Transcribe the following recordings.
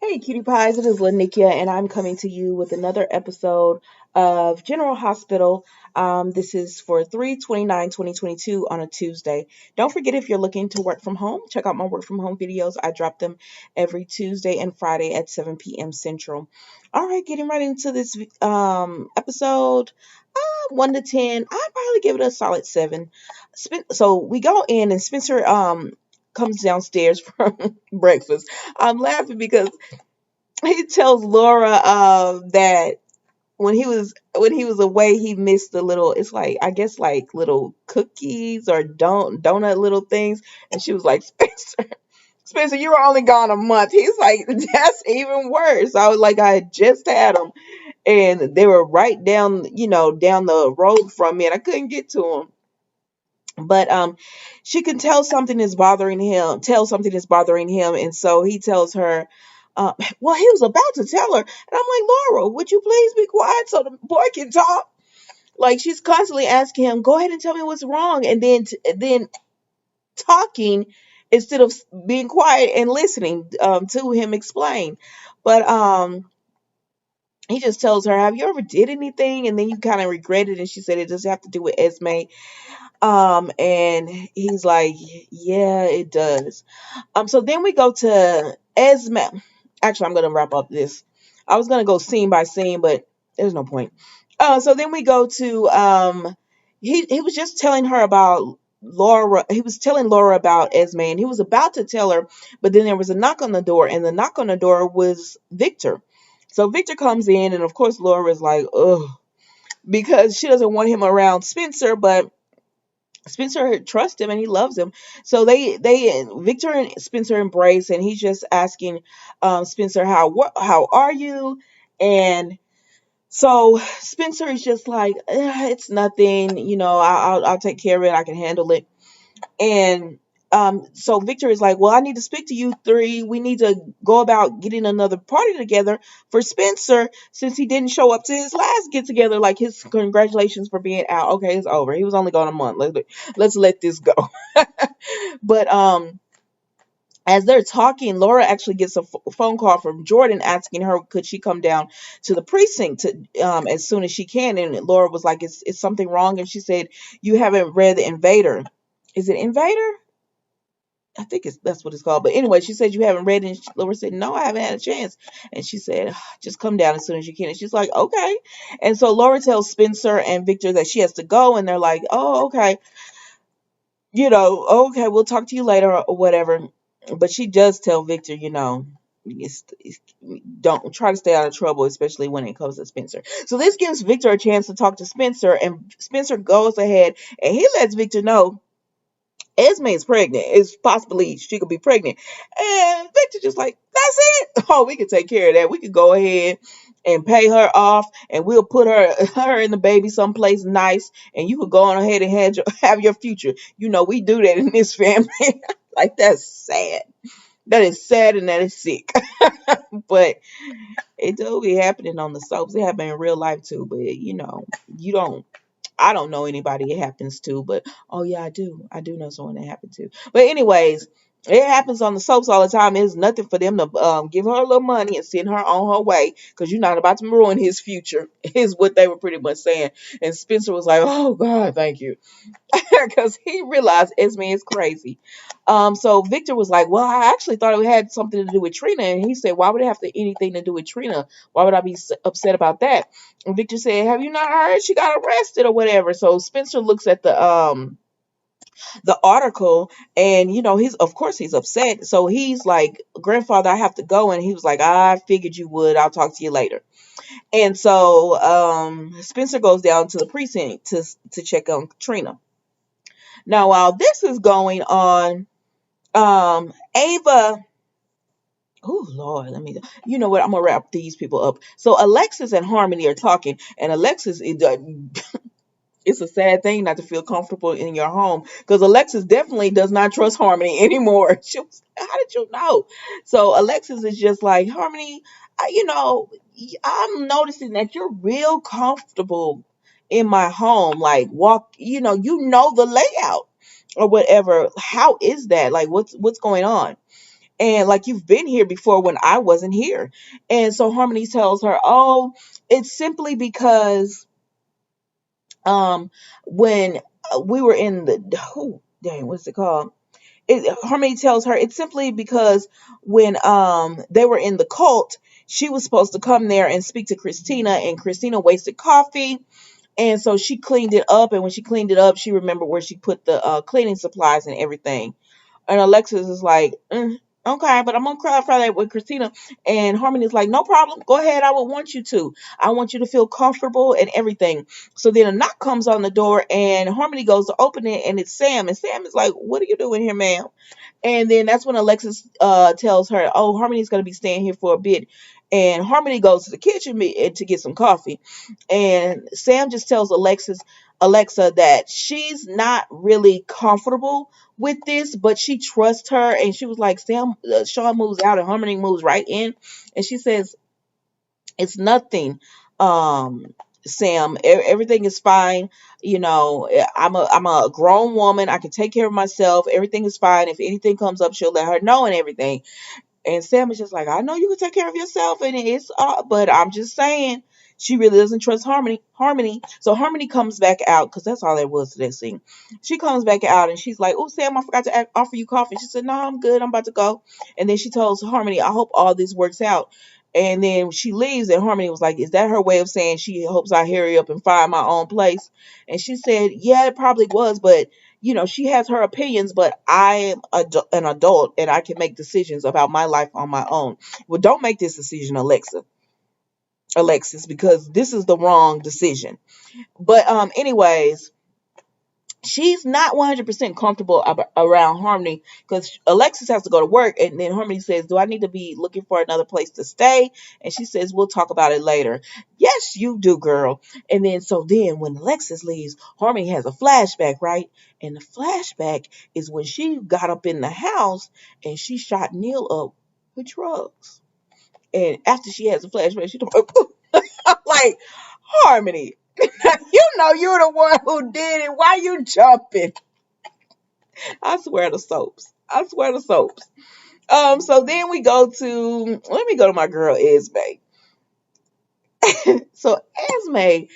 Hey, cutie pies, it is Lanikia, and I'm coming to you with another episode of General Hospital. This is for 3/29/2022 on a Tuesday. Don't forget, if you're looking to work from home, check out my work from home videos. I drop them every Tuesday and Friday at 7 p.m. Central. All right, getting right into this episode. 1 to 10, I'd probably give it a solid 7. So we go in, and Spencer comes downstairs from breakfast. I'm laughing because he tells Laura that when he was away, he missed the little, it's like, I guess, like little cookies or donut little things, and she was like, Spencer, you were only gone a month. He's like, that's even worse. I was like, I had just had them, and they were right down the road from me, and I couldn't get to them. But she can tell something is bothering him, and so he tells her, well, he was about to tell her, and I'm like, Laura, would you please be quiet so the boy can talk? Like, she's constantly asking him, go ahead and tell me what's wrong, and then talking instead of being quiet and listening to him explain. But he just tells her, have you ever did anything and then you kind of regret it? And she said it does have to do with Esme. And he's like, yeah, it does. So then we go to Esme. Actually, I'm gonna wrap up this. I was gonna go scene by scene, but there's no point. So then we go to he was just telling her about Laura. He was telling Laura about Esme, and he was about to tell her, but then there was a knock on the door, and the knock on the door was Victor. So Victor comes in, and of course Laura is like, ugh, because she doesn't want him around Spencer, but Spencer trusts him and he loves him. So they Victor and Spencer embrace, and he's just asking Spencer, how are you? And so Spencer is just like, it's nothing, I'll take care of it, I can handle it. And so Victor is like, well, I need to speak to you three. We need to go about getting another party together for Spencer, since he didn't show up to his last get together. Like, his congratulations for being out. Okay, it's over. He was only gone a month. Let's let this go. But as they're talking, Laura actually gets a phone call from Jordan asking her could she come down to the precinct as soon as she can. And Laura was like, is something wrong? And she said, you haven't read the Invader. Is it Invader? I think that's what it's called. But anyway, she said, you haven't read it. And Laura said, no, I haven't had a chance. And she said, just come down as soon as you can. And she's like, okay. And so Laura tells Spencer and Victor that she has to go. And they're like, oh, okay. Okay, we'll talk to you later or whatever. But she does tell Victor, don't try to stay out of trouble, especially when it comes to Spencer. So this gives Victor a chance to talk to Spencer. And Spencer goes ahead and he lets Victor know Esme is pregnant. It's possibly she could be pregnant. And Victor just like, that's it. Oh, we can take care of that. We could go ahead and pay her off, and we'll put her and the baby someplace nice, and you could go on ahead and have your future. We do that in this family. Like, that's sad. That is sad, and that is sick. But it do be happening on the soaps. It happen in real life too. But you don't. I don't know anybody it happens to, but oh yeah, I do. I do know someone it happened to. But anyways, it happens on the soaps all the time. It's nothing for them to give her a little money and send her on her way, because you're not about to ruin his future, is what they were pretty much saying. And Spencer was like, oh God, thank you. Because he realized Esme is crazy. So Victor was like, well, I actually thought it had something to do with Trina. And he said, why would it have anything to do with Trina? Why would I be upset about that? And Victor said, have you not heard she got arrested or whatever? So Spencer looks at the article, and he's upset. So he's like, grandfather, I have to go. And he was like, I figured you would. I'll talk to you later. And so Spencer goes down to the precinct to check on Trina. Now, while this is going on, Ava, oh Lord, you know what? I'm gonna wrap these people up. So Alexis and Harmony are talking, and Alexis, it's a sad thing not to feel comfortable in your home, because Alexis definitely does not trust Harmony anymore. She was, how did you know? So Alexis is just like, Harmony, I'm noticing that you're real comfortable in my home. Like, walk, the layout or whatever. How is that? Like, what's going on? And like, you've been here before when I wasn't here. And so Harmony tells her, oh, it's simply because um when we were in the, oh dang, what's it called? Harmony tells her it's simply because when they were in the cult, she was supposed to come there and speak to Christina, and Christina wasted coffee. And so she cleaned it up, and when she cleaned it up, she remembered where she put the cleaning supplies and everything. And Alexis is like, okay, but I'm gonna clarify that with Christina. And Harmony's like, no problem. Go ahead. I would want you to. I want you to feel comfortable and everything. So then a knock comes on the door, and Harmony goes to open it, and it's Sam. And Sam is like, what are you doing here, ma'am? And then that's when Alexis tells her, oh, Harmony's going to be staying here for a bit. And Harmony goes to the kitchen to get some coffee. And Sam just tells Alexa that she's not really comfortable with this, but she trusts her. And she was like, Sean moves out and Harmony moves right in. And she says, it's nothing. Sam, everything is fine. You know, I'm a grown woman. I can take care of myself. Everything is fine. If anything comes up, she'll let her know and everything. And Sam is just like, I know you can take care of yourself, and it's but I'm just saying, she really doesn't trust Harmony. So Harmony comes back out, because that's all there was to that scene. She comes back out and she's like, oh, Sam, I forgot to offer you coffee. She said, no, I'm good. I'm about to go. And then she tells Harmony, I hope all this works out. And then she leaves, and Harmony was like, is that her way of saying she hopes I hurry up and find my own place? And she said, yeah, it probably was, but she has her opinions, but I am an adult and I can make decisions about my life on my own. Well, don't make this decision, Alexis, because this is the wrong decision. But anyways, she's not 100% comfortable around Harmony, because Alexis has to go to work, and then Harmony says, do I need to be looking for another place to stay? And she says, we'll talk about it later. Yes, you do, girl. And then when Alexis leaves, Harmony has a flashback, right? And the flashback is when she got up in the house and she shot Neil up with drugs. And after she has a flashback, she don't I'm like, Harmony, you're the one who did it. Why you jumping? I swear to soaps. I swear to soaps. So then let me go to my girl Esme. So Esme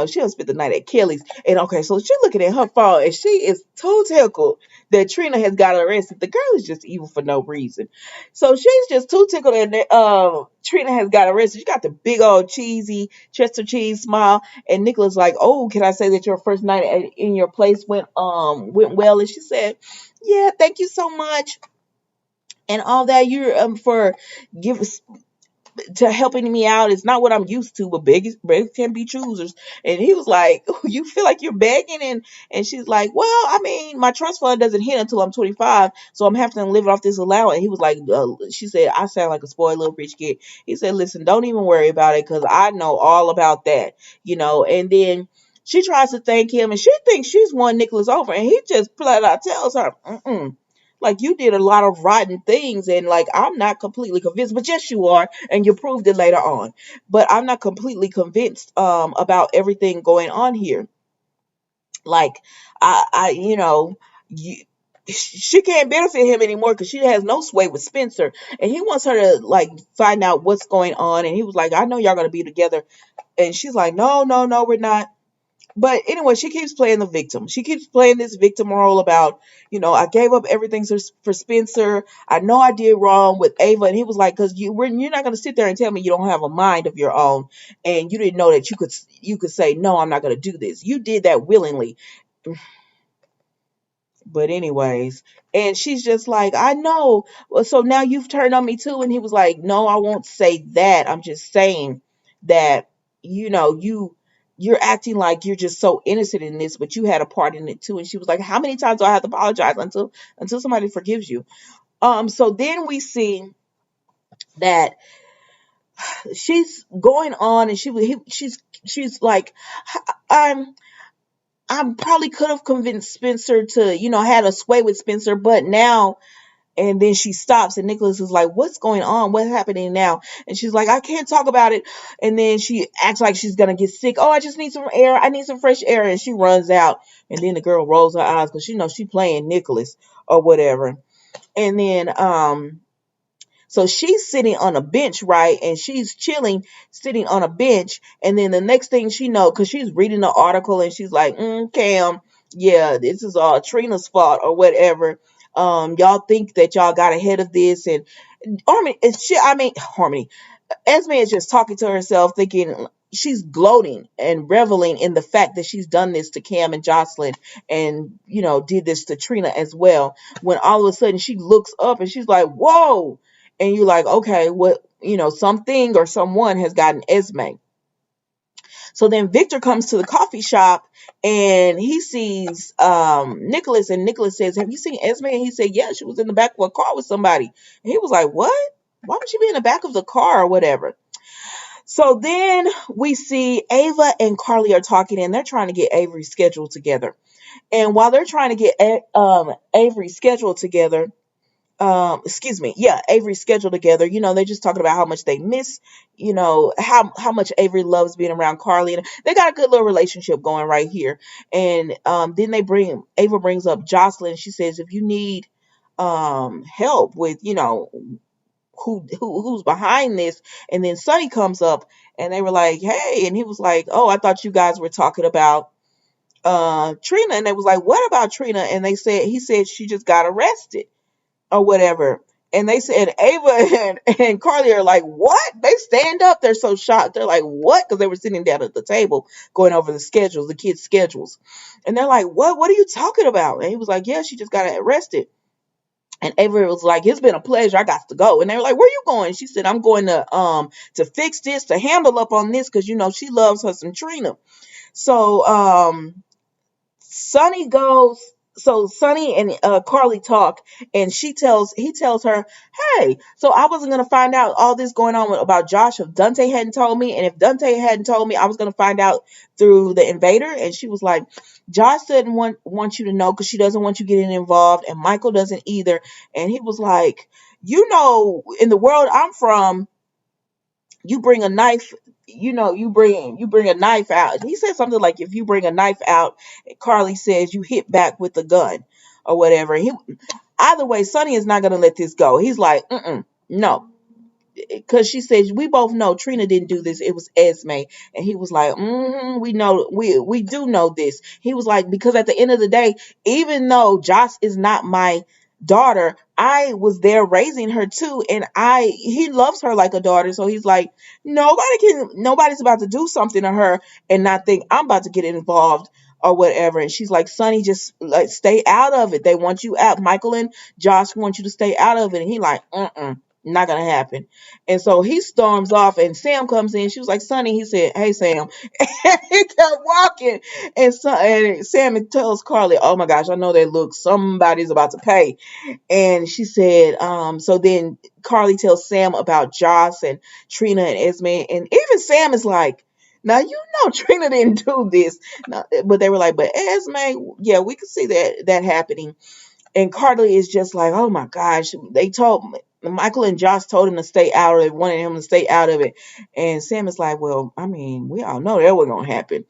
she'll spend the night at Kelly's. And okay, so she's looking at her phone and she is too tickled that Trina has got arrested. The girl is just evil for no reason. So she's just too tickled that Trina has got arrested. She got the big old cheesy Chester cheese smile. And Nicholas like, oh, can I say that your first night in your place went well? And she said, yeah, thank you so much. And all that you're for giving to helping me out is not what I'm used to, but beggars can be choosers. And he was like, you feel like you're begging? And she's like, well, I mean, my trust fund doesn't hit until I'm 25, so I'm having to live off this allowance. And he was like, she said, I sound like a spoiled little rich kid. He said, listen, don't even worry about it, because I know all about that, and then she tries to thank him, and she thinks she's won Nicholas over, and he just flat out tells her, like, you did a lot of rotten things, and like, I'm not completely convinced, but yes, you are, and you proved it later on. But I'm not completely convinced about everything going on here. Like, she can't benefit him anymore because she has no sway with Spencer, and he wants her to like find out what's going on. And he was like, I know y'all gonna be together, and she's like, no, no, no, we're not. But anyway, she keeps playing the victim. She keeps playing this victim role about, I gave up everything for Spencer. I know I did wrong with Ava. And he was like, because you're not going to sit there and tell me you don't have a mind of your own. And you didn't know that you could say, no, I'm not going to do this. You did that willingly. But anyways, and she's just like, I know. Well, so now you've turned on me too. And he was like, no, I won't say that. I'm just saying that, you're acting like you're just so innocent in this, but you had a part in it too. And she was like, how many times do I have to apologize until somebody forgives you? So then we see that she's going on, and she's like, I probably could have convinced Spencer to, had a sway with Spencer, but now. And then she stops, and Nicholas is like, what's going on? What's happening now? And she's like, I can't talk about it. And then she acts like she's going to get sick. Oh, I just need some air. I need some fresh air. And she runs out. And then the girl rolls her eyes because she knows she's playing Nicholas or whatever. And then so she's sitting on a bench, right? And she's chilling, sitting on a bench. And then the next thing she know, because she's reading the article and she's like, Cam, yeah, this is all Trina's fault or whatever. Y'all think that y'all got ahead of this. And Harmony, Harmony, Esme is just talking to herself, thinking she's gloating and reveling in the fact that she's done this to Cam and Jocelyn and, did this to Trina as well. When all of a sudden she looks up and she's like, whoa. And you're like, okay, what, something or someone has gotten Esme. So then Victor comes to the coffee shop and he sees Nicholas, and Nicholas says, have you seen Esme? And he said, yeah, she was in the back of a car with somebody. And he was like, what? Why would she be in the back of the car or whatever? So then we see Ava and Carly are talking and they're trying to get Avery scheduled together. And while they're trying to get Avery scheduled together, Avery scheduled together, they're just talking about how much they miss, how much Avery loves being around Carly. And they got a good little relationship going right here. And then Ava brings up Jocelyn. She says, if you need help with, who's behind this. And then Sonny comes up and they were like, hey, and he was like, oh, I thought you guys were talking about Trina. And they was like, what about Trina? And he said she just got arrested or whatever. And they said Ava and Carly are like, what? They stand up. They're so shocked. They're like, what? Because they were sitting down at the table going over the kids' schedules. And they're like, what? What are you talking about? And he was like, yeah, she just got arrested. And Avery was like, it's been a pleasure. I got to go. And they were like, where you going? She said, I'm going to fix this, to handle up on this, because she loves her some Trina. So Sonny goes. So Sonny and Carly talk, and he tells her, hey, so I wasn't gonna find out all this going on about Josh if Dante hadn't told me, and if Dante hadn't told me, I was gonna find out through the invader. And she was like, Josh doesn't want you to know because she doesn't want you getting involved, and Michael doesn't either. And he was like, in the world I'm from, you bring a knife, you bring a knife out. He said something like, if you bring a knife out, Carly says you hit back with the gun or whatever. Either way, Sonny is not going to let this go. He's like, no. Because she says, we both know Trina didn't do this. It was Esme. And he was like, we know, we do know this. He was like, because at the end of the day, even though Josh is not my daughter, I was there raising her too, and he loves her like a daughter. So he's like, nobody's about to do something to her and not think I'm about to get involved or whatever. And she's like, Sonny, just like stay out of it. They want you out. Michael and Josh want you to stay out of it. And he like, not gonna happen. And so he storms off, and Sam comes in. She was like, Sonny, he said, hey Sam. And he kept walking. And Sam tells Carly, oh my gosh, I know that look, somebody's about to pay. And she said, so then Carly tells Sam about Joss and Trina and Esme. And even Sam is like, now, Trina didn't do this. No, but they were like, but Esme, yeah, we could see that happening. And Carly is just like, oh my gosh, Michael and Josh told him to stay out of it, wanted him to stay out of it. And Sam is like, well, I mean, we all know that was going to happen.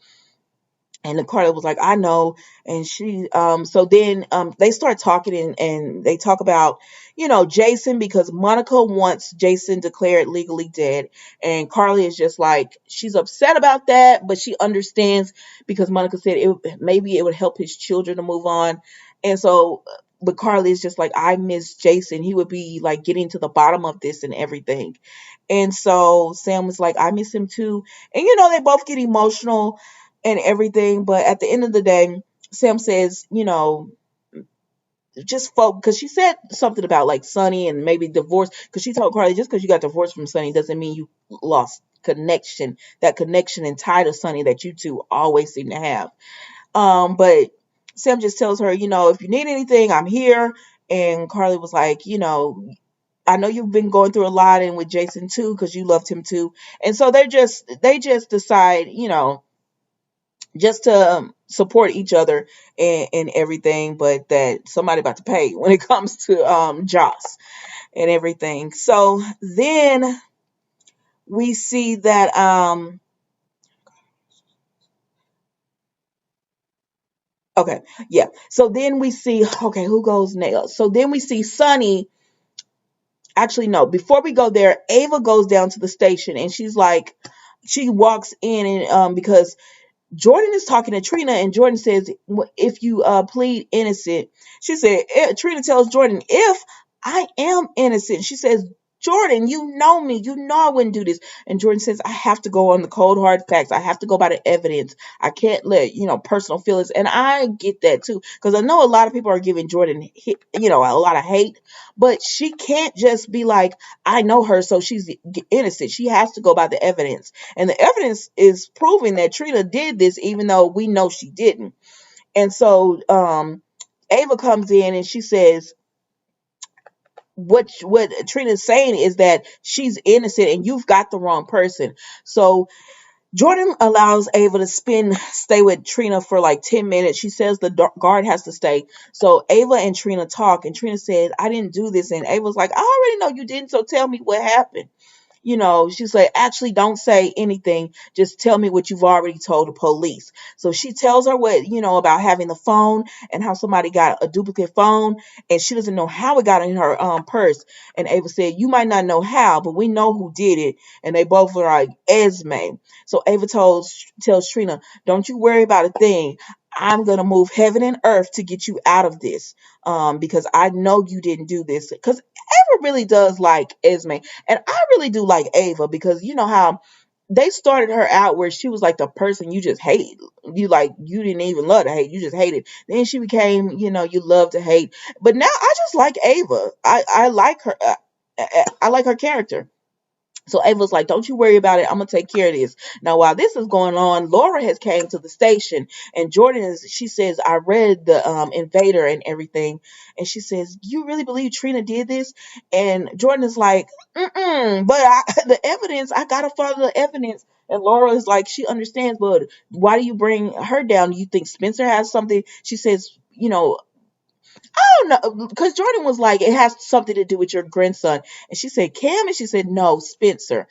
And the Carla was like, I know. And she, so then they start talking, and they talk about, Jason, because Monica wants Jason declared legally dead. And Carly is just like, she's upset about that, but she understands because Monica said maybe it would help his children to move on. And so, but Carly is just like, I miss Jason. He would be like getting to the bottom of this and everything. And so Sam was like, I miss him too. And, they both get emotional and everything. But at the end of the day, Sam says, just focus, because she said something about like Sonny and maybe divorce, because she told Carly, just because you got divorced from Sonny doesn't mean you lost that connection and tie to Sonny that you two always seem to have. But Sam just tells her, if you need anything, I'm here. And Carly was like, I know you've been going through a lot, and with Jason too, because you loved him too. And so they just decide, just to support each other and everything, but that somebody about to pay when it comes to Joss and everything. So then we see that Okay, yeah. So then we see, okay, who goes next? So then we see Sonny. Actually, no. Before we go there, Ava goes down to the station, and she's like, she walks in, and because Jordan is talking to Trina, and Jordan says, if you plead innocent, she said, Trina tells Jordan, if I am innocent, she says, Jordan, you know me, you know I wouldn't do this. And Jordan says, I have to go on the cold hard facts. I have to go by the evidence. I can't let, personal feelings. And I get that too, because I know a lot of people are giving Jordan, a lot of hate, but she can't just be like, I know her, so she's innocent. She has to go by the evidence. And the evidence is proving that Trina did this, even though we know she didn't. And so Ava comes in and she says, what Trina's saying is that she's innocent and you've got the wrong person. So Jordan allows Ava to stay with Trina for like 10 minutes. She says the guard has to stay. So Ava and Trina talk, and Trina said, I didn't do this. And Ava's like, I already know you didn't, so tell me what happened. She's like, actually, don't say anything. Just tell me what you've already told the police. So she tells her about having the phone and how somebody got a duplicate phone, and she doesn't know how it got in her purse. And Ava said, you might not know how, but we know who did it. And they both were like, Esme. So Ava tells Trina, don't you worry about a thing. I'm going to move heaven and earth to get you out of this, because I know you didn't do this. Because Ava really does like Esme. And I really do like Ava, because you know how they started her out where she was like the person you just hate. You didn't even love to hate. You just hated. Then she became, you love to hate. But now I just like Ava. I like her. I like her character. So Ava's like, don't you worry about it. I'm going to take care of this. Now, while this is going on, Laura has came to the station, and she says, I read the invader and everything. And she says, you really believe Trina did this? And Jordan is like, but the evidence, I got to follow the evidence. And Laura is like, she understands, but why do you bring her down? Do you think Spencer has something? She says, I don't know, because Jordan was like, it has something to do with your grandson. And she said, Cam? And she said, no, Spencer.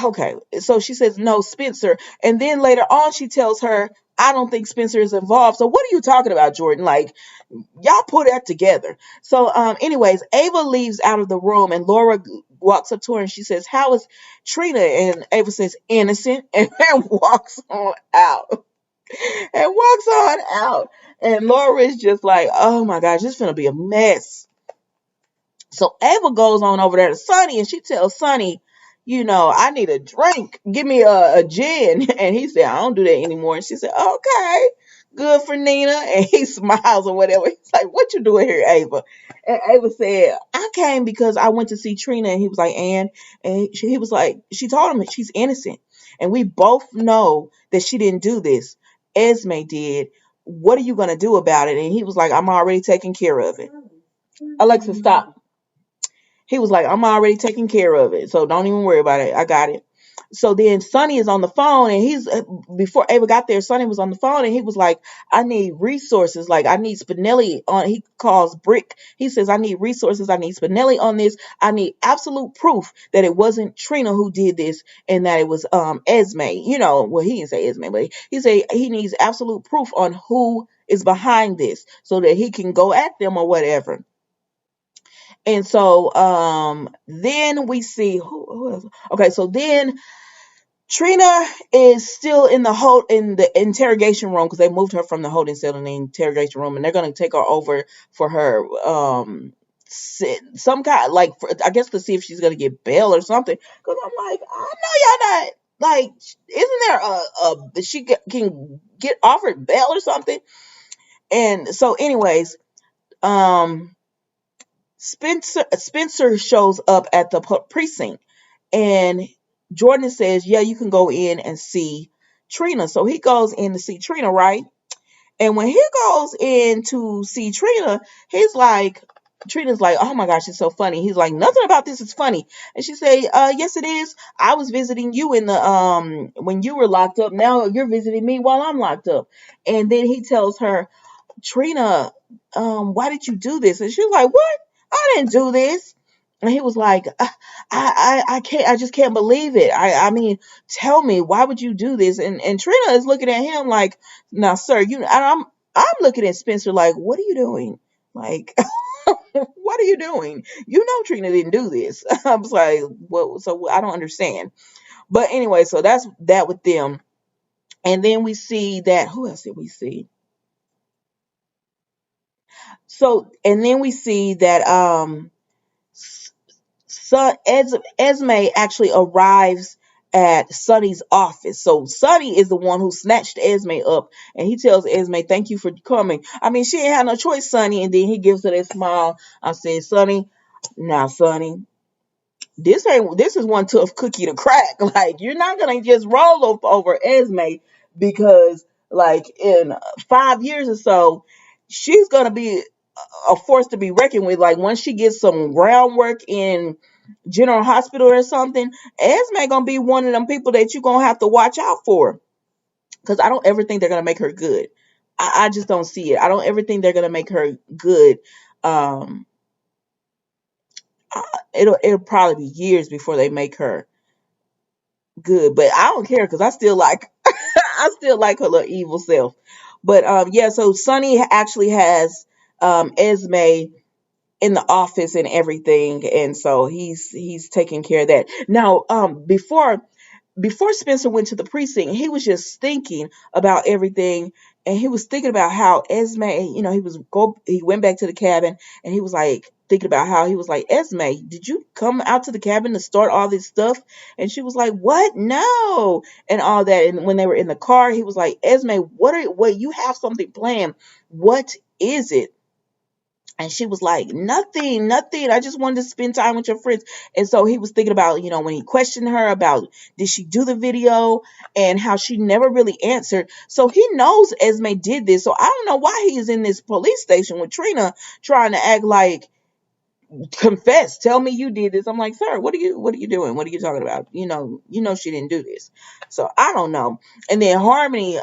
Okay. So she says, no, Spencer. And then later on, she tells her, I don't think Spencer is involved. So what are you talking about, Jordan? Like, y'all put that together. So, anyways, Ava leaves out of the room, and Laura walks up to her and she says, how is Trina? And Ava says, innocent, and then walks on out. And walks on out. And Laura is just like, oh my gosh, this is going to be a mess. So Ava goes on over there to Sonny, and she tells Sonny, I need a drink. Give me a gin. And he said, I don't do that anymore. And she said, okay, good for Nina. And he smiles or whatever. He's like, what you doing here, Ava? And Ava said, I came because I went to see Trina. And he was like, and he was like, she told him that she's innocent. And we both know that she didn't do this. Esme did. What are you going to do about it? And he was like, I'm already taking care of it. Alexa, stop. He was like, I'm already taking care of it. So don't even worry about it. I got it. So then Sonny is on the phone, and before Ava got there, Sonny was on the phone, and he was like, I need resources. Like, I need Spinelli on, he calls Brick. He says, I need resources. I need Spinelli on this. I need absolute proof that it wasn't Trina who did this, and that it was Esme. Well, he didn't say Esme, but he said he needs absolute proof on who is behind this so that he can go at them or whatever. And so then we see who else? Okay, so then Trina is still in the interrogation room, because they moved her from the holding cell in the interrogation room, and they're gonna take her over for her some kind, like, I guess, to see if she's gonna get bail or something. Because I'm like, I know y'all not, like, isn't there she can get offered bail or something? And so, anyways, um. Spencer shows up at the precinct, and Jordan says, yeah, you can go in and see Trina. So he goes in to see Trina, right? And when he goes in to see Trina, Trina's like, oh my gosh, it's so funny. He's like, nothing about this is funny. And she say, yes, it is. I was visiting you in the when you were locked up. Now you're visiting me while I'm locked up. And then he tells her, Trina, why did you do this? And she's like, what? I didn't do this. And he was like, I can't, I just can't believe it. I mean, tell me, why would you do this? And Trina is looking at him like, now, sir, I'm looking at Spencer like, what are you doing? Like, what are you doing? You know Trina didn't do this. I was like, well, so I don't understand. But anyway, so that's that with them. And then we see that, who else did we see? So, and then we see that Esme actually arrives at Sonny's office. So Sonny is the one who snatched Esme up, and he tells Esme, "Thank you for coming." I mean, she ain't had no choice, Sonny. And then he gives her that smile. I said, "Sonny, now, Sonny, this is one tough cookie to crack. Like, you're not gonna just roll over Esme because, like, in 5 years or so, she's gonna be a force to be reckoned with. Like, once she gets some groundwork in General Hospital or something, Esme gonna be one of them people that you're gonna have to watch out for. Because I don't ever think they're gonna make her good. I just don't see it. I don't ever think they're gonna make her good. Um, it'll probably be years before they make her good, but I don't care because I still like I still like her little evil self. But yeah, so Sonny actually has Esme in the office and everything, and so he's taking care of that. Now, before Spencer went to the precinct, he was just thinking about everything, and he was thinking about how Esme, he went back to the cabin, and he was like thinking about how he was like, Esme, did you come out to the cabin to start all this stuff? And she was like, what? No, and all that. And when they were in the car, he was like, Esme, what you have something planned? What is it? And she was like, nothing, nothing. I just wanted to spend time with your friends. And so he was thinking about, when he questioned her about did she do the video and how she never really answered. So he knows Esme did this. So I don't know why he is in this police station with Trina trying to act like confess. Tell me you did this. I'm like, sir, what are you doing? What are you talking about? She didn't do this. So I don't know. And then Harmony,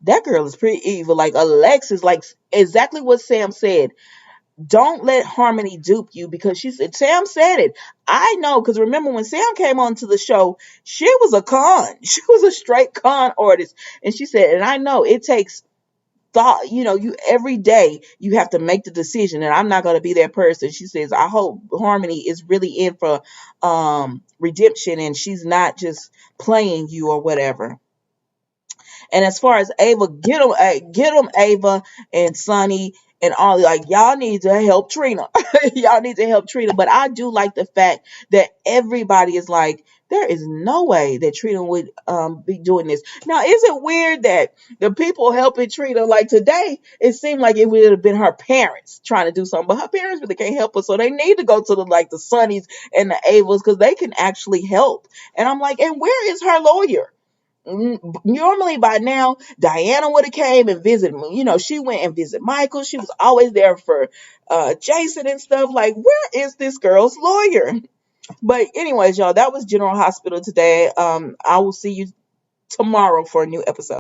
that girl is pretty evil. Like Alexis, like exactly what Sam said. Don't let Harmony dupe you, because she said, Sam said it. I know, because remember when Sam came onto the show, she was a con. She was a straight con artist. And she said, and I know it takes thought, you every day you have to make the decision, and I'm not going to be that person. She says, I hope Harmony is really in for redemption and she's not just playing you or whatever. And as far as Ava, get them, Ava and Sonny and all. Like, y'all need to help Trina. Y'all need to help Trina. But I do like the fact that everybody is like, there is no way that Trina would be doing this. Now, is it weird that the people helping Trina, like today, it seemed like it would have been her parents trying to do something, but her parents really can't help her, so they need to go to the Sonnies and the Avas because they can actually help. And I'm like, and where is her lawyer? Normally by now Diana would have came and visited me. She went and visited Michael. She was always there for Jason and stuff. Like, where is this girl's lawyer? But anyways, y'all, that was General Hospital today. I will see you tomorrow for a new episode.